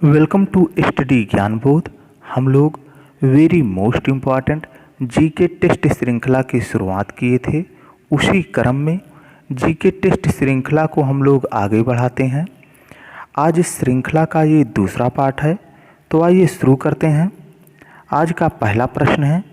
Welcome to study ज्ञान बोध। हम लोग very most important GK test श्रृंखला की शुरुआत किए थे। उसी क्रम में जीके टेस्ट श्रृंखला को हम लोग आगे बढ़ाते हैं। आज इस श्रृंखला का ये दूसरा पार्ट है, तो आइए शुरू करते हैं। आज का पहला प्रश्न है,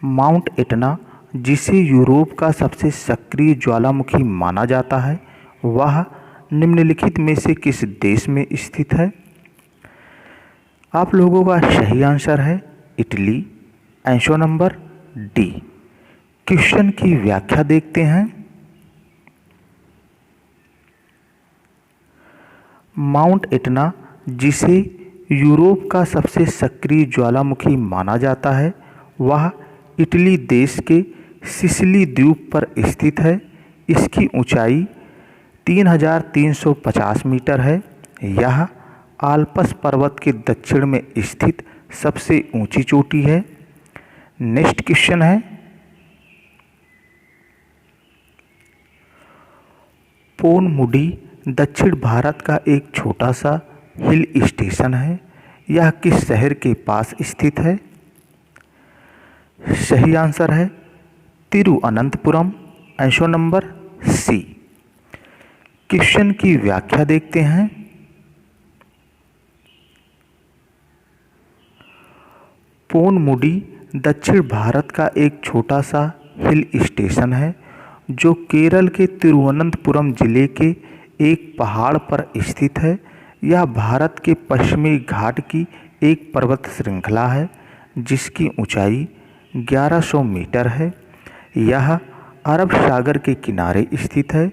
माउंट एटना जिसे यूरोप का सबसे सक्रिय ज्वालामुखी माना जाता है, वह निम्नलिखित में से किस देश में स्थित है? आप लोगों का सही आंसर है Italy. Answer number D. Question की व्याख्या देखते हैं। माउंट एटना जिसे यूरोप का सबसे सक्रिय ज्वालामुखी माना जाता है, वह इटली देश के सिसिली द्वीप पर स्थित है। इसकी ऊंचाई 3350 मीटर है। यह आल्प्स पर्वत के दक्षिण में स्थित सबसे ऊंची चोटी है। नेक्स्ट क्वेश्चन है, पोनमुडी दक्षिण भारत का एक छोटा सा हिल स्टेशन है। यह किस शहर के पास स्थित है? सही आंसर है Thiruvananthapuram. Answer number C. Question की व्याख्या देखते हैं। पोनमुडी दक्षिण भारत का एक छोटा सा हिल स्टेशन है जो केरल के तिरुवनंतपुरम जिले के एक पहाड़ पर स्थित है। यह भारत के पश्चिमी घाट की एक पर्वत श्रृंखला है जिसकी ऊंचाई 1100 मीटर है। यह अरब सागर के किनारे स्थित है।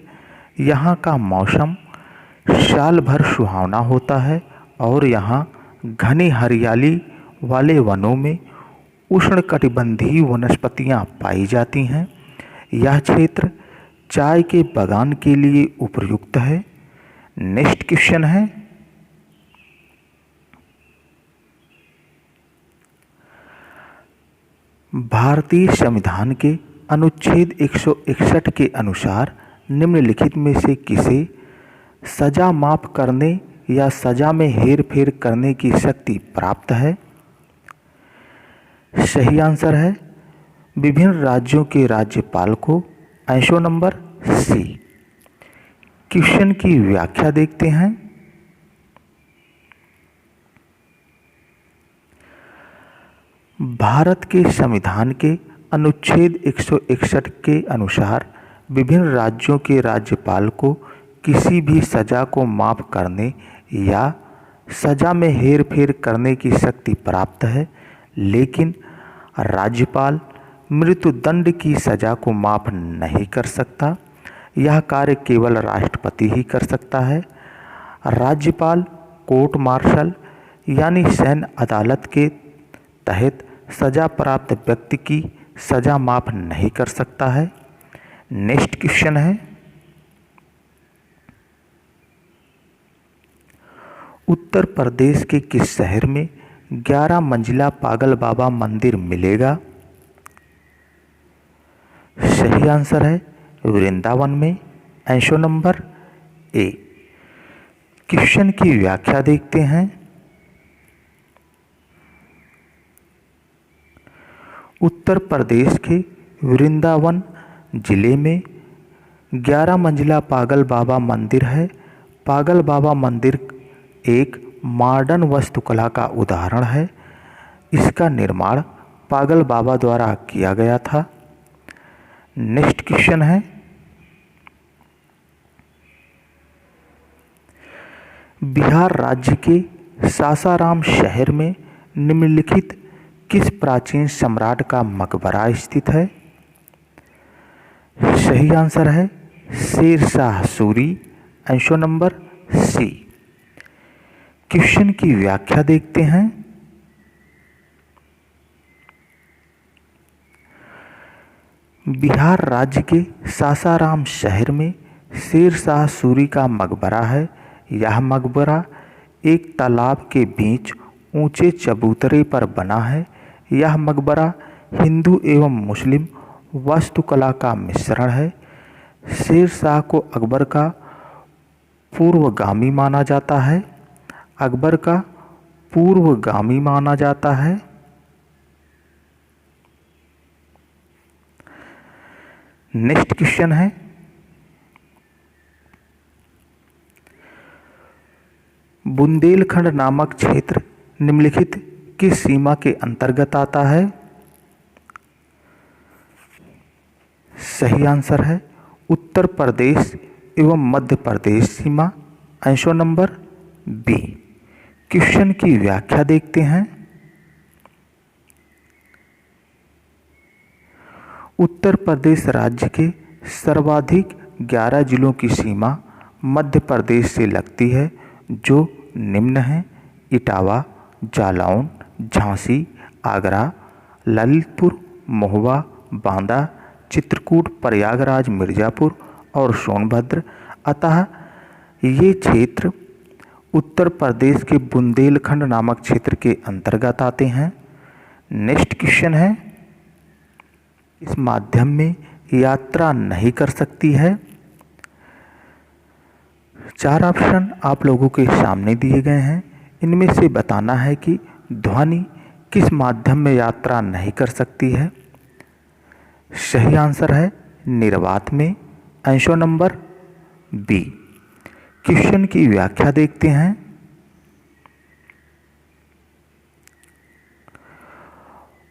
यहाँ का मौसम साल भर सुहावना होता है और यहाँ घनी हरियाली वाले वनों में उष्णकटिबंधीय वनस्पतियाँ पाई जाती हैं। यह क्षेत्र चाय के बागान के लिए उपयुक्त है। नेक्स्ट क्वेश्चन है, भारतीय संविधान के अनुच्छेद 161 के अनुसार निम्नलिखित में से किसे सजा माफ करने या सजा में हेरफेर करने की शक्ति प्राप्त है? सही आंसर है विभिन्न राज्यों के राज्यपाल को। Answer number C. क्वेश्चन की व्याख्या देखते हैं। भारत के संविधान के अनुच्छेद 161 के अनुसार विभिन्न राज्यों के राज्यपाल को किसी भी सजा को माफ करने या सजा में हेरफेर करने की शक्ति प्राप्त है, लेकिन राज्यपाल मृत्युदंड की सजा को माफ नहीं कर सकता। यह कार्य केवल राष्ट्रपति ही कर सकता है। राज्यपाल कोर्ट मार्शल यानी सैन्य अदालत के तहत सजा प्राप्त व्यक्ति की सजा माफ नहीं कर सकता है। नेक्स्ट क्वेश्चन है, उत्तर प्रदेश के किस शहर में 11 मंजिला पागल बाबा मंदिर मिलेगा? सही आंसर है वृंदावन में। Answer number A. क्वेश्चन की व्याख्या देखते हैं। उत्तर प्रदेश के वृंदावन जिले में 11 मंजिला पागल बाबा मंदिर है। पागल बाबा मंदिर एक मॉडर्न वास्तुकला का उदाहरण है। इसका निर्माण पागल बाबा द्वारा किया गया था। नेक्स्ट क्वेश्चन है, बिहार राज्य के सासाराम शहर में निम्नलिखित किस प्राचीन सम्राट का मकबरा स्थित है? सही आंसर है Sher Shah Suri. Answer number C. Question की व्याख्या देखते हैं। बिहार राज्य के सासाराम शहर में शेरशाह सूरी का मकबरा है। यह मकबरा एक तालाब के बीच ऊंचे चबूतरे पर बना है। यह मकबरा हिंदू एवं मुस्लिम वास्तुकला का मिश्रण है। शेरशाह को अकबर का पूर्वगामी माना जाता है। अकबर का पूर्वगामी माना जाता है? नेक्स्ट क्वेश्चन है, बुंदेलखंड नामक क्षेत्र निम्नलिखित किस सीमा के अंतर्गत आता है? सही आंसर है उत्तर प्रदेश एवं मध्य प्रदेश सीमा। Answer number B. क्वेश्चन की व्याख्या देखते हैं। उत्तर प्रदेश राज्य के सर्वाधिक 11 जिलों की सीमा मध्य प्रदेश से लगती है, जो निम्न हैं: इटावा, जालौन, झांसी, आगरा, ललितपुर, महोबा, बांदा, चित्रकूट, प्रयागराज, मिर्ज़ापुर और सोनभद्र। अतः ये क्षेत्र उत्तर प्रदेश के बुंदेलखंड नामक क्षेत्र के अंतर्गत आते हैं। नेक्स्ट क्वेश्चन है, इस माध्यम में यात्रा नहीं कर सकती है। 4 ऑप्शन आप लोगों के सामने दिए गए हैं। इनमें से बताना है कि ध्वनि किस माध्यम में यात्रा नहीं कर सकती है। सही आंसर है निर्वात में। Answer number B. क्वेश्चन की व्याख्या देखते हैं।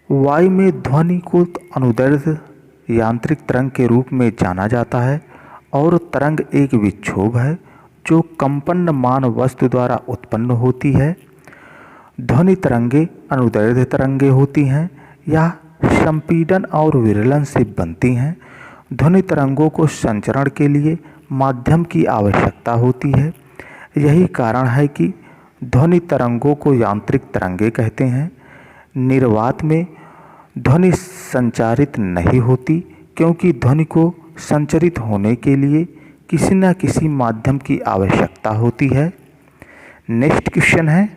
वायु में ध्वनि को अनुदैर्ध्य यांत्रिक तरंग के रूप में जाना जाता है और तरंग एक विक्षोभ है जो कंपनमान वस्तु द्वारा उत्पन्न होती है। ध्वनि तरंगे अनुदैर्ध्य तरंगे होती हैं या संपीड़न और विरलन से बनती हैं। ध्वनि तरंगों को संचरण के लिए माध्यम की आवश्यकता होती है। यही कारण है कि ध्वनि तरंगों को यांत्रिक तरंगे कहते हैं। निर्वात में ध्वनि संचारित नहीं होती, क्योंकि ध्वनि को संचरित होने के लिए किसी न किसी माध्यम की आवश्यकता होती है। नेक्स्ट क्वेश्चन है,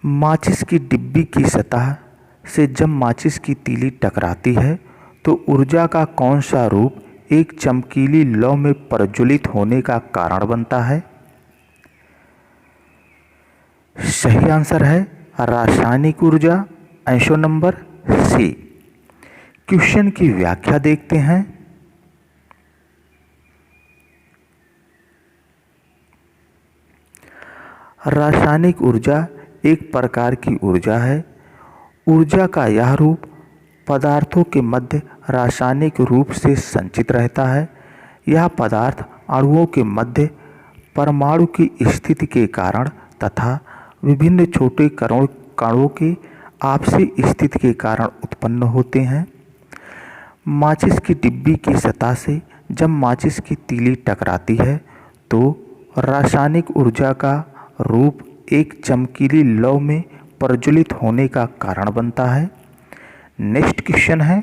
माचिस की डिब्बी की सतह से जब माचिस की तीली टकराती है तो ऊर्जा का कौन सा रूप एक चमकीली लौ में प्रज्वलित होने का कारण बनता है? सही आंसर है रासायनिक ऊर्जा। Answer number C. क्वेश्चन की व्याख्या देखते हैं। रासायनिक ऊर्जा एक प्रकार की ऊर्जा है। ऊर्जा का यह रूप पदार्थों के मध्य रासायनिक रूप से संचित रहता है। यह पदार्थ अणुओं के मध्य परमाणु की स्थिति के कारण तथा विभिन्न छोटे कणों के आपसी स्थिति के कारण उत्पन्न होते हैं। माचिस की डिब्बी की सतह से जब माचिस की तीली टकराती है तो रासायनिक ऊर्जा का रूप एक चमकीली लौ में प्रज्वलित होने का कारण बनता है। नेक्स्ट क्वेश्चन है,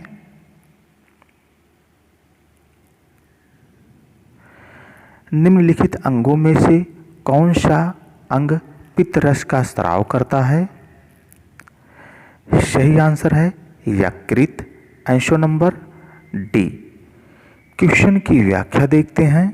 निम्नलिखित अंगों में से कौन सा अंग पित्त रस का स्राव करता है? सही आंसर है यकृत। Answer number D. क्वेश्चन की व्याख्या देखते हैं।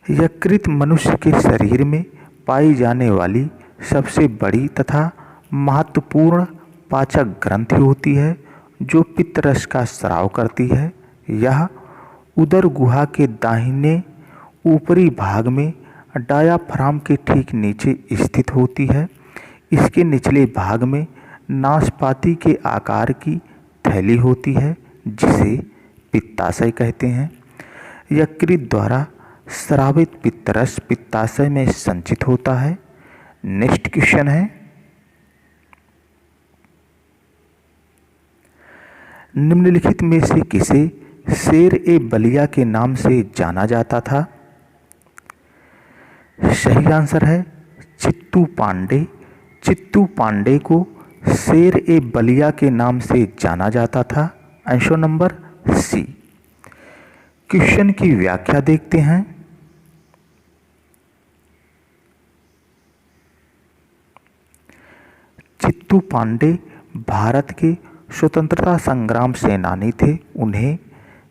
यकृत मनुष्य के शरीर में पाई जाने वाली सबसे बड़ी तथा महत्वपूर्ण पाचक ग्रंथि होती है जो पित्त रस का स्राव करती है। यह उदर गुहा के दाहिने ऊपरी भाग में डायाफ्राम के ठीक नीचे स्थित होती है। इसके निचले भाग में नाशपाती के आकार की थैली होती है जिसे पित्ताशय कहते हैं। यकृत द्वारा स्रावित पित्तरस पित्ताशय में संचित होता है। नेक्स्ट क्वेश्चन है, निम्नलिखित में से किसे शेर ए बलिया के नाम से जाना जाता था? सही आंसर है चित्तू पांडे। चित्तू पांडे को शेर ए बलिया के नाम से जाना जाता था। Answer number C. क्वेश्चन की व्याख्या देखते हैं। चित्तू पांडे भारत के स्वतंत्रता संग्राम सेनानी थे। उन्हें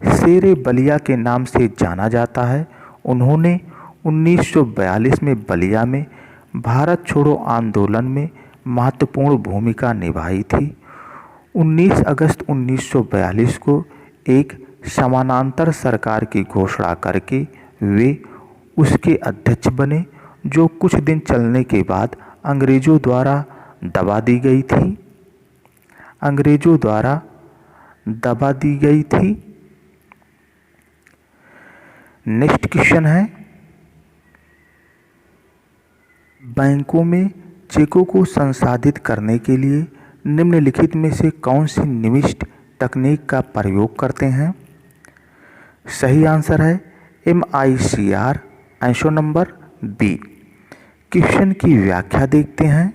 शेरे बलिया के नाम से जाना जाता है। उन्होंने 1942 में बलिया में भारत छोड़ो आंदोलन में महत्वपूर्ण भूमिका निभाई थी। 19 अगस्त 1942 को एक समानांतर सरकार की घोषणा करके वे उसके अध्यक्ष बने, जो कुछ दिन चलने के बाद अंग्रेजों द्वारा दबा दी गई थी। नेक्स्ट क्वेश्चन है, बैंकों में चेकों को संसाधित करने के लिए निम्नलिखित में से कौन सी निविष्ट तकनीक का प्रयोग करते हैं? सही आंसर है MICR, answer number B. Question की व्याख्या देखते हैं।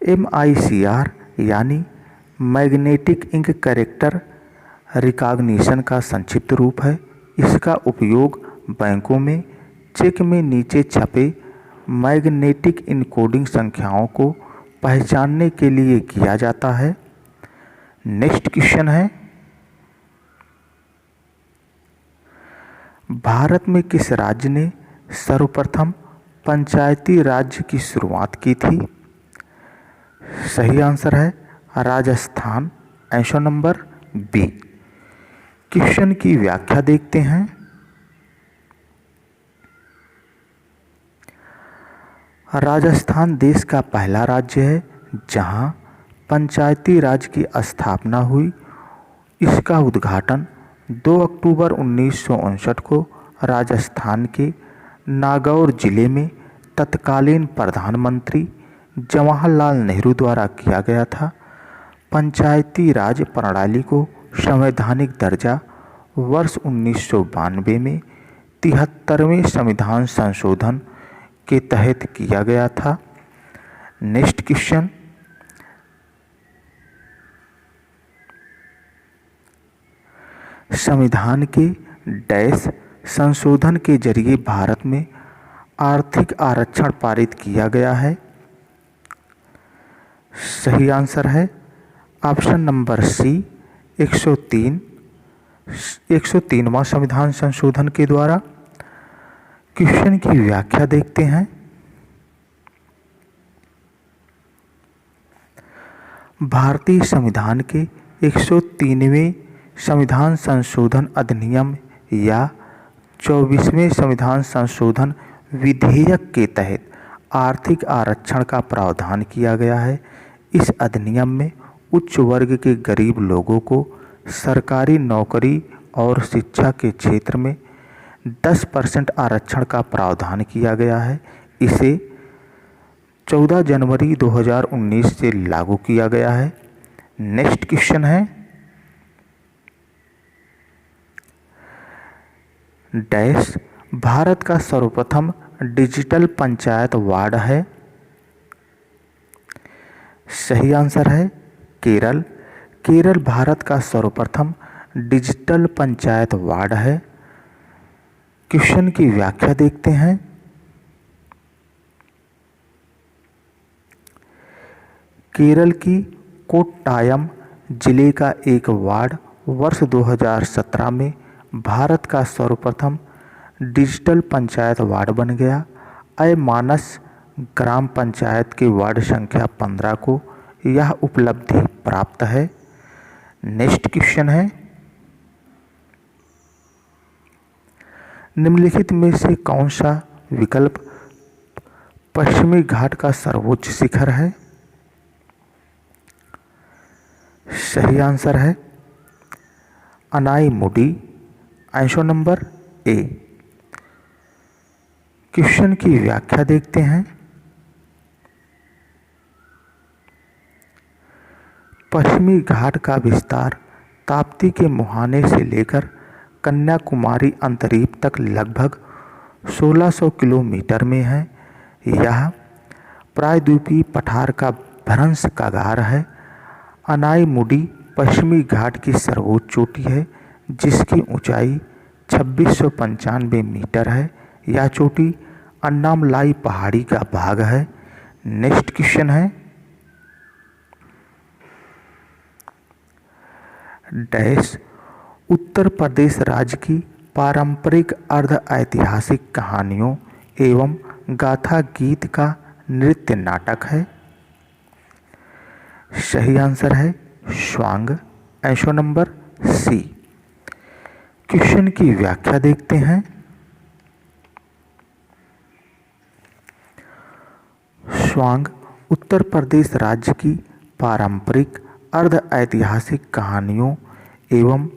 MICR यानी मैग्नेटिक इंक कैरेक्टर रिकॉग्निशन का संक्षिप्त रूप है। इसका उपयोग बैंकों में चेक में नीचे छपे मैग्नेटिक इनकोडिंग संख्याओं को पहचानने के लिए किया जाता है। नेक्स्ट क्वेश्चन है, भारत में किस राज्य ने सर्वप्रथम पंचायती राज्य की शुरुआत की थी? सही आंसर है Rajasthan, answer number B. Question की व्याख्या देखते हैं। राजस्थान देश का पहला राज्य है जहां पंचायती राज की स्थापना हुई। इसका उद्घाटन 2 अक्टूबर 1959 को राजस्थान के नागौर जिले में तत्कालीन प्रधानमंत्री जवाहरलाल नेहरू द्वारा किया गया था। पंचायती राज प्रणाली को संवैधानिक दर्जा वर्ष 1992 में 73वें संविधान संशोधन के तहत किया गया था। नेक्स्ट क्वेश्चन, संविधान के डैश संशोधन के जरिए भारत में आर्थिक आरक्षण पारित किया गया है। सही आंसर है ऑप्शन नंबर सी, 103वां संविधान संशोधन के द्वारा। क्वेश्चन की व्याख्या देखते हैं। भारतीय संविधान के 103वें संविधान संशोधन अधिनियम या 24वें संविधान संशोधन विधेयक के तहत आर्थिक आरक्षण का प्रावधान किया गया है। इस अधिनियम में उच्च वर्ग के गरीब लोगों को सरकारी नौकरी और शिक्षा के क्षेत्र में 10% आरक्षण का प्रावधान किया गया है। इसे 14 जनवरी 2019 से लागू किया गया है। नेक्स्ट क्वेश्चन है, डैश भारत का सर्वप्रथम डिजिटल पंचायत वार्ड है। सही आंसर है केरल। केरल भारत का सर्वप्रथम डिजिटल पंचायत वार्ड है। क्वेश्चन की व्याख्या देखते हैं। केरल की कोट्टायम जिले का एक वार्ड वर्ष 2017 में भारत का सर्वप्रथम डिजिटल पंचायत वार्ड बन गया। मानस ग्राम पंचायत के वार्ड संख्या 15 को यह उपलब्धि प्राप्त है। नेक्स्ट क्वेश्चन है, निम्नलिखित में से कौन सा विकल्प पश्चिमी घाट का सर्वोच्च शिखर है? सही आंसर है Anaimudi, answer number A. Question की व्याख्या देखते हैं। पश्चिमी घाट का विस्तार ताप्ती के मुहाने से लेकर कन्याकुमारी अंतरीप तक लगभग 1600 किलोमीटर में है। यह प्रायद्वीपीय पठार का भ्रंश कगार है। अनाईमुडी पश्चिमी घाट की सर्वोच्च चोटी है जिसकी ऊंचाई 2695 मीटर है। यह चोटी अन्नामलाई पहाड़ी का भाग है। नेक्स्ट क्वेश्चन है, डैश उत्तर प्रदेश राज्य की पारंपरिक अर्ध ऐतिहासिक कहानियों एवं गाथा गीत का नृत्य नाटक है। सही आंसर है स्वांग, ऑप्शन नंबर सी। क्वेश्चन की व्याख्या देखते हैं। स्वांग उत्तर प्रदेश राज्य की पारंपरिक अर्ध ऐतिहासिक कहानियों एवं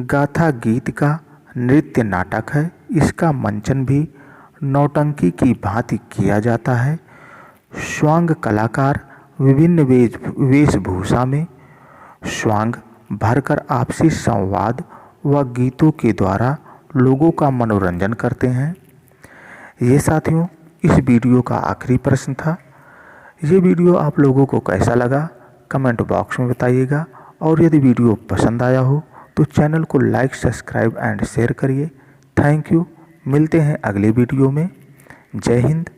गाथा गीत का नृत्य नाटक है। इसका मंचन भी नौटंकी की भांति किया जाता है। स्वांग कलाकार विभिन्न वेशभूषा में स्वांग भरकर आपसी संवाद व गीतों के द्वारा लोगों का मनोरंजन करते हैं। ये साथियों इस वीडियो का आखिरी प्रश्न था। ये वीडियो आप लोगों को कैसा लगा कमेंट बॉक्स में बताइएगा, और यदि वीडियो पसंद आया हो तो चैनल को लाइक, सब्सक्राइब एंड शेयर करिए। Thank you. मिलते हैं अगले वीडियो में। जय हिंद,